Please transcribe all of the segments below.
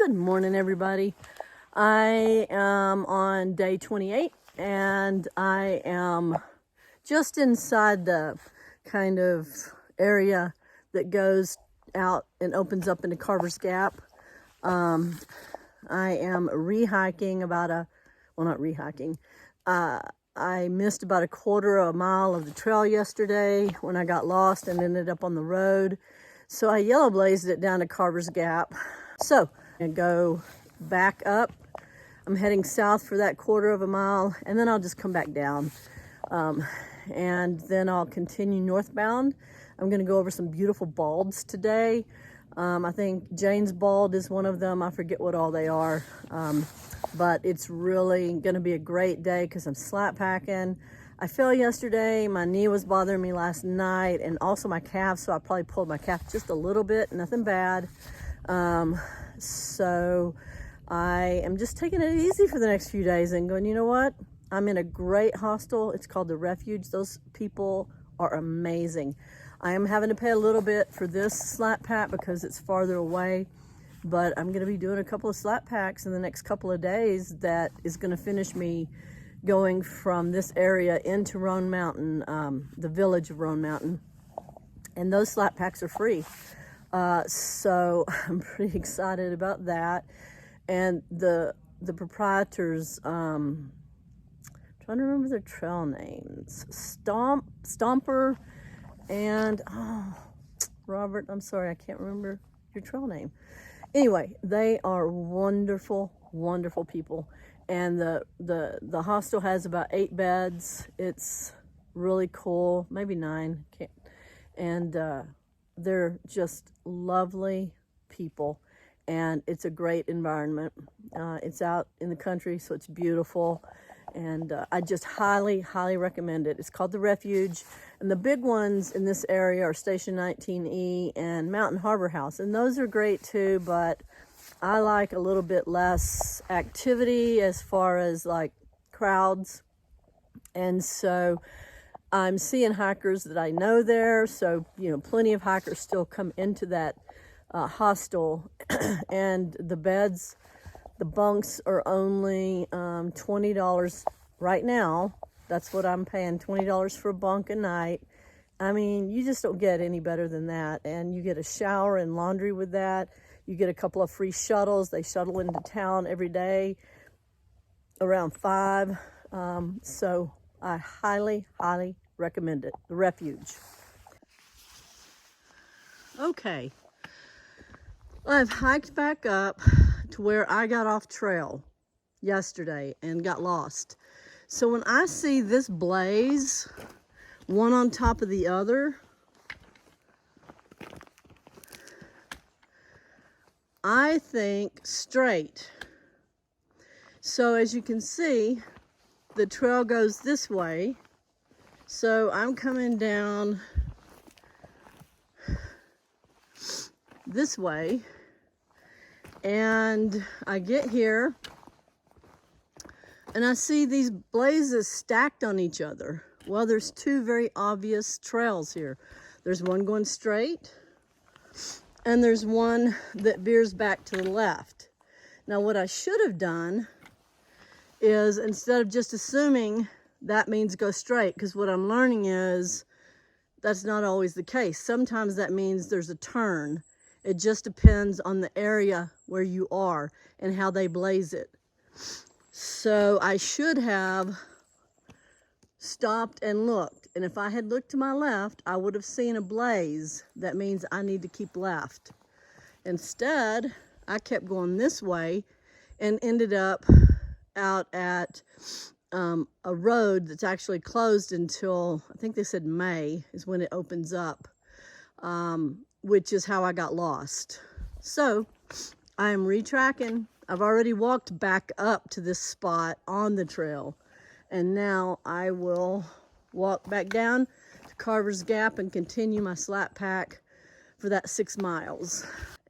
Good morning, everybody. I am on day 28 and I am just inside the kind of area that goes out and opens up into Carver's Gap. I am rehiking not rehiking. I missed about a quarter of a mile of the trail yesterday when I got lost and ended up on the road. So I yellow blazed it down to Carver's Gap. So I go back up. I'm heading south for that quarter of a mile, and then I'll just come back down. And then I'll continue northbound. I'm gonna go over some beautiful balds today. I think Jane's bald is one of them. I forget what all they are. But it's really gonna be a great day because I'm slackpacking. I fell yesterday, my knee was bothering me last night, and also my calf, so I probably pulled my calf just a little bit, nothing bad. So I am just taking it easy for the next few days and going, you know what? I'm in a great hostel. It's called the Refuge. Those people are amazing. I am having to pay a little bit for this slackpack because it's farther away, but I'm going to be doing a couple of slackpacks in the next couple of days that is going to finish me going from this area into Roan Mountain, the village of Roan Mountain, and those slackpacks are free. So I'm pretty excited about that. And the proprietors, trying to remember their trail names, Stomper and Robert, I'm sorry, I can't remember your trail name. Anyway, they are wonderful, wonderful people. And the hostel has about 8 beds. It's really cool, maybe 9. And they're just lovely people, and it's a great environment. It's out in the country, so it's beautiful, and I just highly, highly recommend it. It's called the Refuge, and the big ones in this area are Station 19E and Mountain Harbor House, and those are great too, but I like a little bit less activity as far as like crowds, and so I'm seeing hikers that I know there, so you know, plenty of hikers still come into that hostel, and the bunks are only $20 right now. That's what I'm paying, $20 for a bunk a night. I mean, you just don't get any better than that, and you get a shower and laundry with that. You get a couple of free shuttles. They shuttle into town every day around 5. So I highly, highly recommend it. The Refuge. Okay, I've hiked back up to where I got off trail yesterday and got lost. So when I see this blaze, one on top of the other, I think straight. So as you can see, the trail goes this way. So I'm coming down this way, and I get here and I see these blazes stacked on each other. Well, there's 2 very obvious trails here. There's one going straight, and there's one that veers back to the left. Now, what I should have done is, instead of just assuming that means go straight, because what I'm learning is that's not always the case. Sometimes that means there's a turn. It just depends on the area where you are and how they blaze it. So I should have stopped and looked. And if I had looked to my left, I would have seen a blaze. That means I need to keep left. Instead, I kept going this way and ended up out at a road that's actually closed until, I think they said May is when it opens up, which is how I got lost. So I am retracking. I've already walked back up to this spot on the trail, and now I will walk back down to Carver's Gap and continue my slackpack for that 6 miles.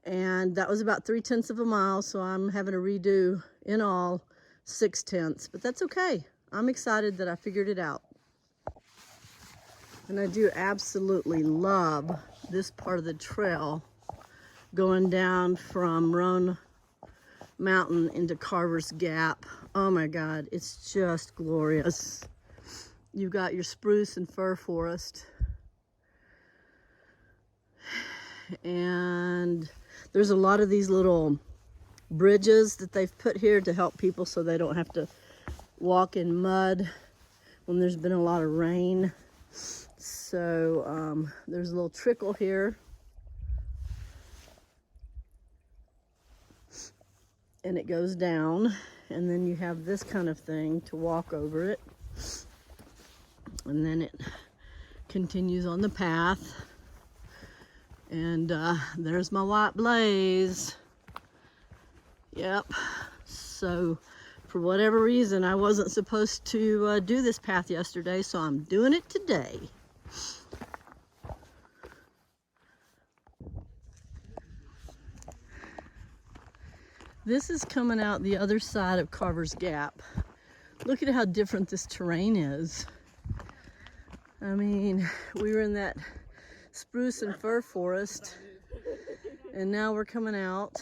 And that was about 3/10 of a mile, so I'm having to redo in all 6/10, but that's okay. I'm excited that I figured it out. And I do absolutely love this part of the trail going down from Roan mountain into Carver's Gap. Oh my God, it's just glorious. You've got your spruce and fir forest. And there's a lot of these little bridges that they've put here to help people so they don't have to walk in mud when there's been a lot of rain. So there's a little trickle here. And it goes down, and then you have this kind of thing to walk over it. And then it continues on the path. And there's my white blaze. Yep. So for whatever reason, I wasn't supposed to do this path yesterday, so I'm doing it today. This is coming out the other side of Carver's Gap. Look at how different this terrain is. I mean, we were in that spruce and fir forest, and now we're coming out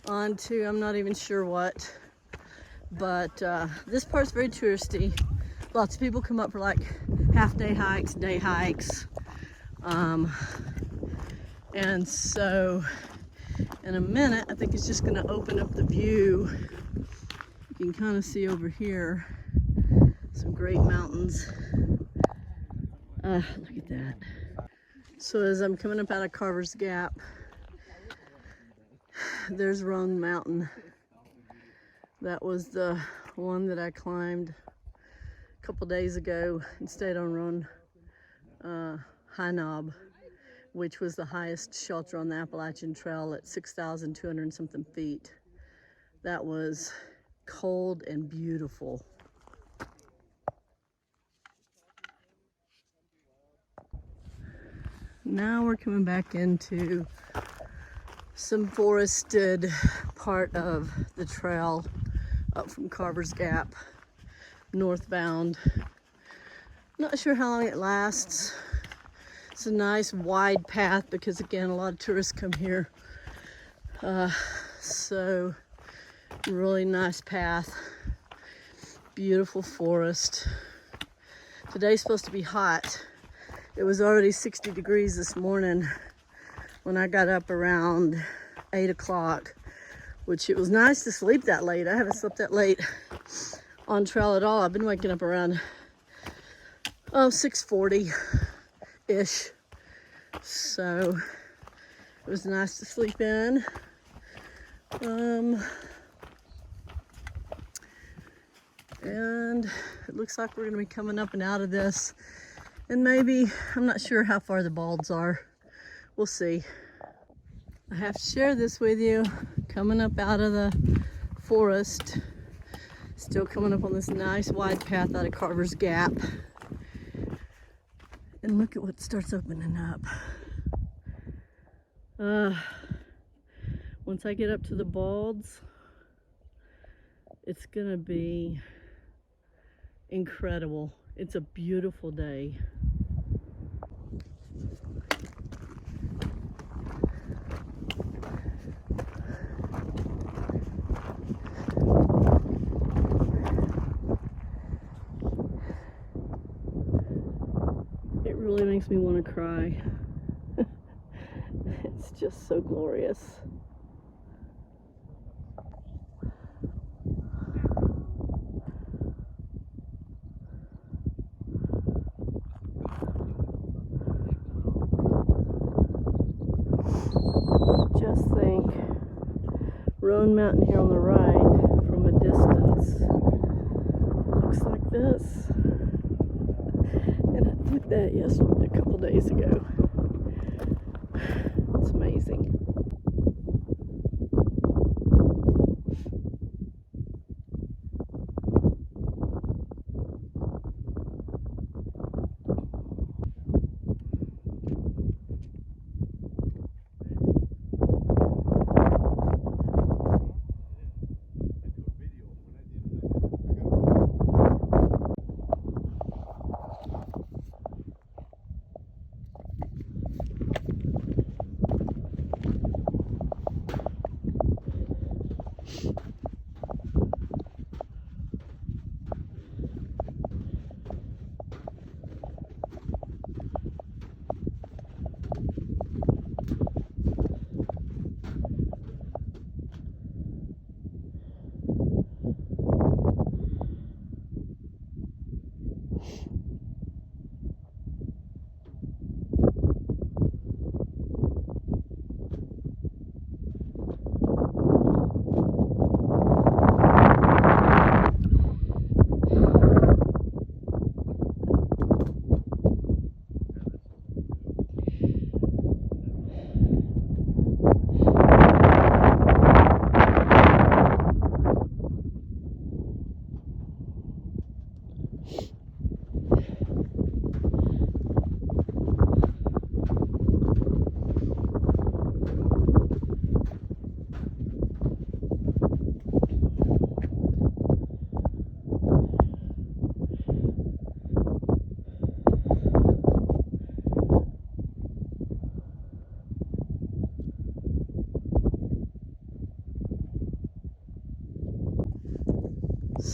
onto, I'm not even sure what, but this part's very touristy. Lots of people come up for like half-day hikes, day hikes, and so in a minute, I think it's just going to open up the view. You can kind of see over here some great mountains. Look at that. So as I'm coming up out of Carver's Gap, there's Roan Mountain. That was the one that I climbed a couple days ago and stayed on Roan High Knob, which was the highest shelter on the Appalachian Trail at 6,200 and something feet. That was cold and beautiful. Now we're coming back into some forested part of the trail up from Carver's Gap, northbound. Not sure how long it lasts. It's a nice wide path because, again, a lot of tourists come here. So really nice path, beautiful forest. Today's supposed to be hot. It was already 60 degrees this morning when I got up around 8 o'clock, which it was nice to sleep that late. I haven't slept that late on trail at all. I've been waking up around 6:40-ish. So it was nice to sleep in. And it looks like we're gonna be coming up and out of this. And maybe, I'm not sure how far the balds are. We'll see. I have to share this with you. Coming up out of the forest. Still coming up on this nice wide path out of Carver's Gap. And look at what starts opening up. Once I get up to the balds, it's gonna be incredible. It's a beautiful day. It really makes me want to cry. It's just so glorious. Just think, Roan Mountain here on the right from a distance looks like this. And I did that yesterday, a couple days ago. It's amazing.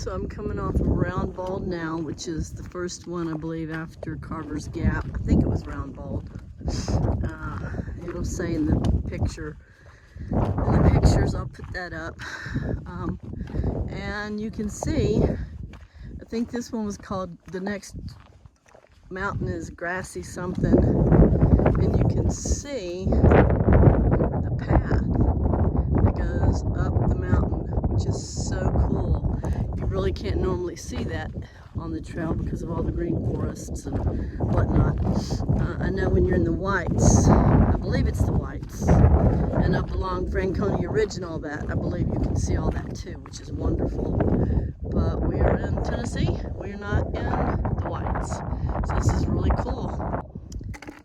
So I'm coming off of Round Bald now, which is the first one, I believe, after Carver's Gap. I think it was Round Bald. It'll say in the picture. In the pictures, I'll put that up. And you can see, I think this one was called The Next Mountain is Grassy Something. And you can see the path that goes up the mountain, which is so cool. You really can't normally see that on the trail because of all the green forests and whatnot. I know when you're in the Whites, I believe it's the Whites, and up along Franconia Ridge and all that, I believe you can see all that too, which is wonderful. But we are in Tennessee, we're not in the Whites. So this is really cool.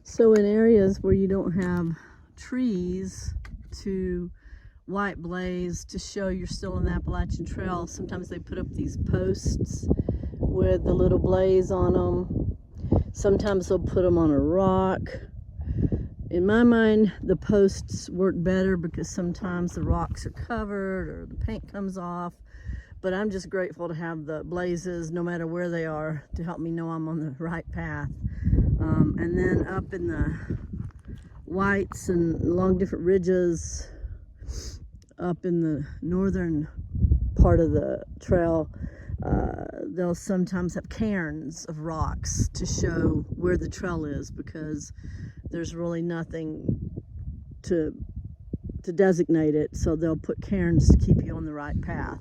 So in areas where you don't have trees to white blaze to show you're still on the Appalachian Trail, sometimes they put up these posts with the little blaze on them. Sometimes they'll put them on a rock. In my mind, the posts work better because sometimes the rocks are covered or the paint comes off. But I'm just grateful to have the blazes, no matter where they are, to help me know I'm on the right path. And then up in the Whites and along different ridges, up in the northern part of the trail, they'll sometimes have cairns of rocks to show where the trail is, because there's really nothing to designate it, so they'll put cairns to keep you on the right path.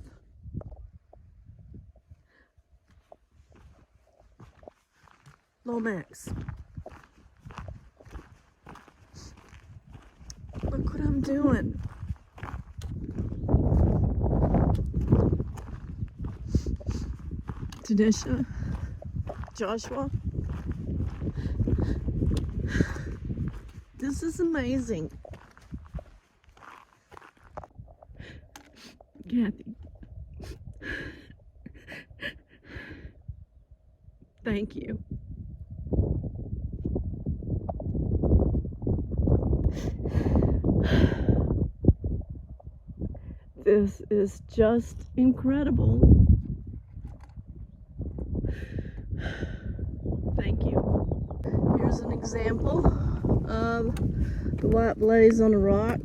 Lomax, look what I'm doing. Tanisha, Joshua, this is amazing. Kathy, thank you. This is just incredible. Thank you. Here's an example of the white blaze on a rock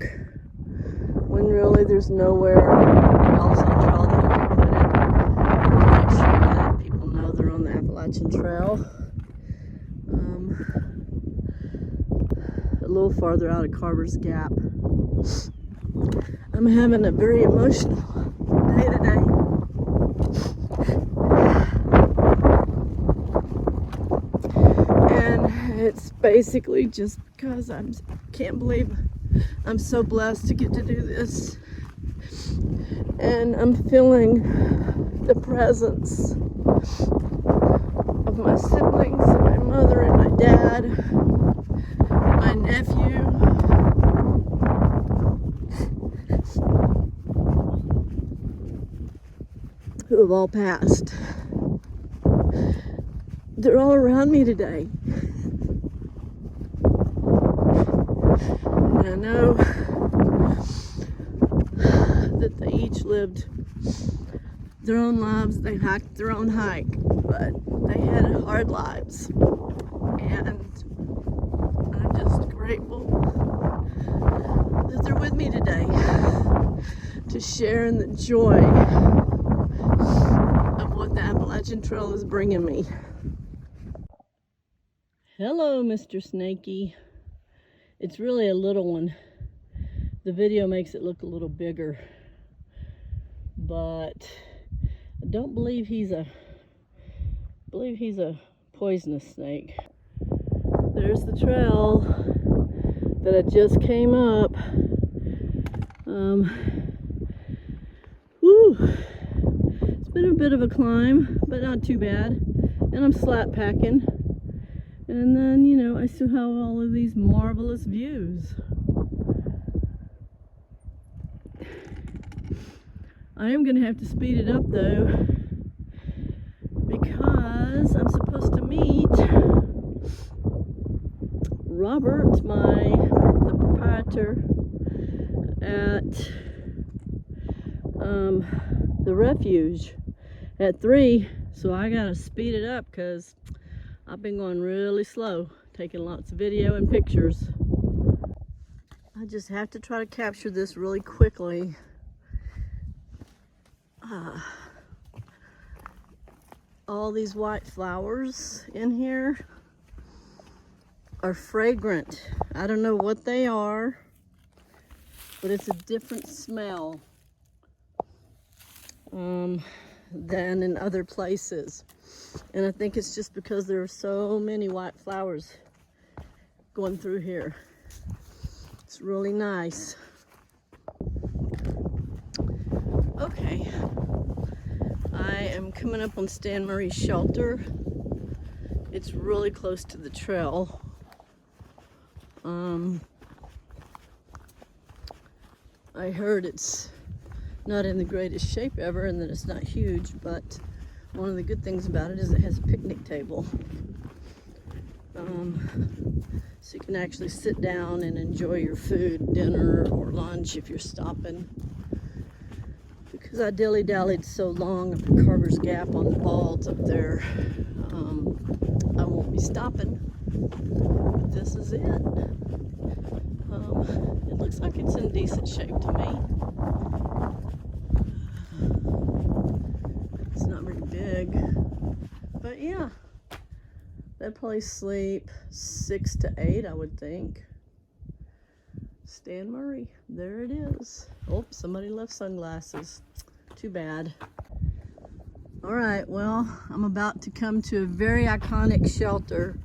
when really there's nowhere else on the trail that you can put it. Make sure that people know they're on the Appalachian Trail. A little farther out of Carver's Gap. I'm having a very emotional day today. And it's basically just because I can't believe I'm so blessed to get to do this. And I'm feeling the presence of my siblings, and my mother and my dad, my nephew. Who have all passed. They're all around me today. And I know that they each lived their own lives. They hiked their own hike, but they had hard lives. And I'm just grateful that they're with me today to share in the joy of what the Appalachian Trail is bringing me. Hello, Mr. Snakey. It's really a little one. The video makes it look a little bigger, but I don't believe he's a poisonous snake. There's the trail that I just came up. It's been a bit of a climb, but not too bad. And I'm slackpacking. And then, you know, I still have all of these marvelous views. I am going to have to speed it up though, because I'm supposed to meet Robert, the proprietor at the refuge. at 3, so I gotta speed it up because I've been going really slow, taking lots of video and pictures. I just have to try to capture this really quickly. All these white flowers in here are fragrant. I don't know what they are, but it's a different smell than in other places. And I think it's just because there are so many white flowers going through here. It's really nice. Okay, I am coming up on Stan Murray's shelter. It's really close to the trail. I heard it's not in the greatest shape ever and that it's not huge, but one of the good things about it is it has a picnic table. So you can actually sit down and enjoy your food, dinner or lunch if you're stopping. Because I dilly-dallied so long up at Carver's Gap on the balds up there, I won't be stopping. But this is it. It looks like it's in decent shape to me. It's not very big, but yeah, they'd probably sleep 6 to 8, I would think. Stan Murray, there it is. Oh, somebody left sunglasses. Too bad. All right, well, I'm about to come to a very iconic shelter.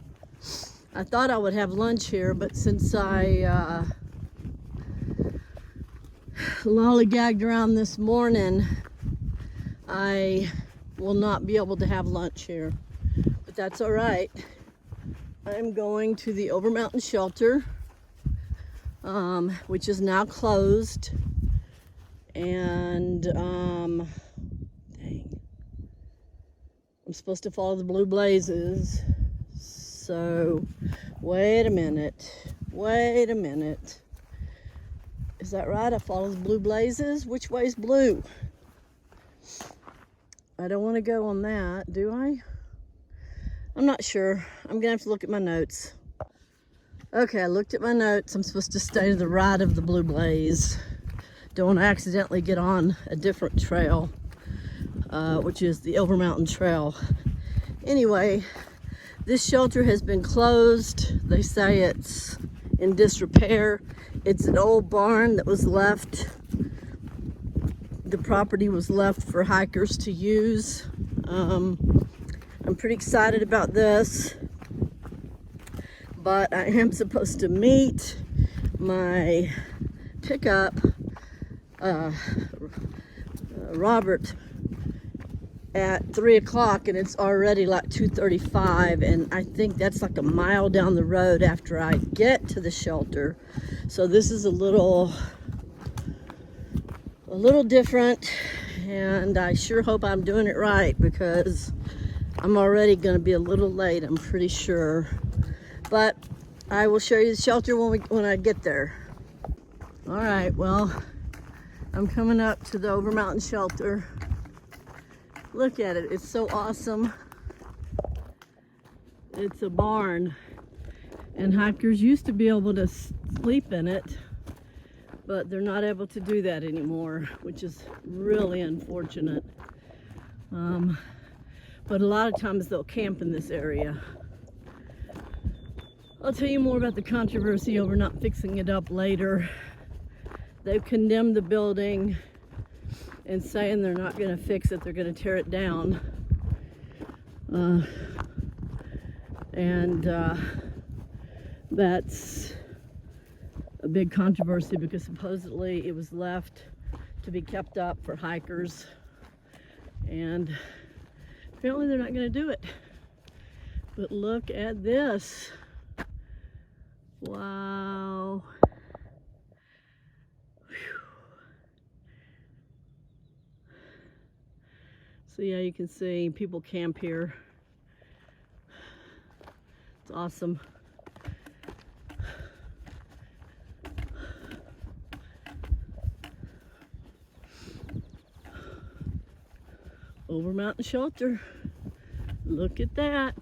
I thought I would have lunch here, but since I lollygagged around this morning, I will not be able to have lunch here. But that's all right. I'm going to the Overmountain Shelter, which is now closed. And, dang. I'm supposed to follow the blue blazes. So, wait a minute. Is that right? I follow the blue blazes? Which way's blue? I don't want to go on that, do I? I'm not sure. I'm gonna have to look at my notes. Okay, I looked at my notes. I'm supposed to stay to the right of the blue blaze. Don't want to accidentally get on a different trail, which is the Overmountain Trail. Anyway, this shelter has been closed. They say it's in disrepair. It's an old barn that was left. The property was left for hikers to use. I'm pretty excited about this, but I am supposed to meet my pickup, Robert, at 3 o'clock, and it's already like 2:35, and I think that's like a mile down the road after I get to the shelter. So this is a little different, and I sure hope I'm doing it right because I'm already going to be a little late, I'm pretty sure. But I will show you the shelter when I get there. All right, well, I'm coming up to the Overmountain Shelter. Look at it, it's so awesome. It's a barn, and hikers used to be able to sleep in it, but they're not able to do that anymore, which is really unfortunate. But a lot of times they'll camp in this area. I'll tell you more about the controversy over not fixing it up later. They've condemned the building and saying they're not going to fix it, they're going to tear it down. That's a big controversy because supposedly it was left to be kept up for hikers, and apparently they're not going to do it. But look at this. Wow. So yeah, you can see people camp here. It's awesome. Over Mountain Shelter. Look at that.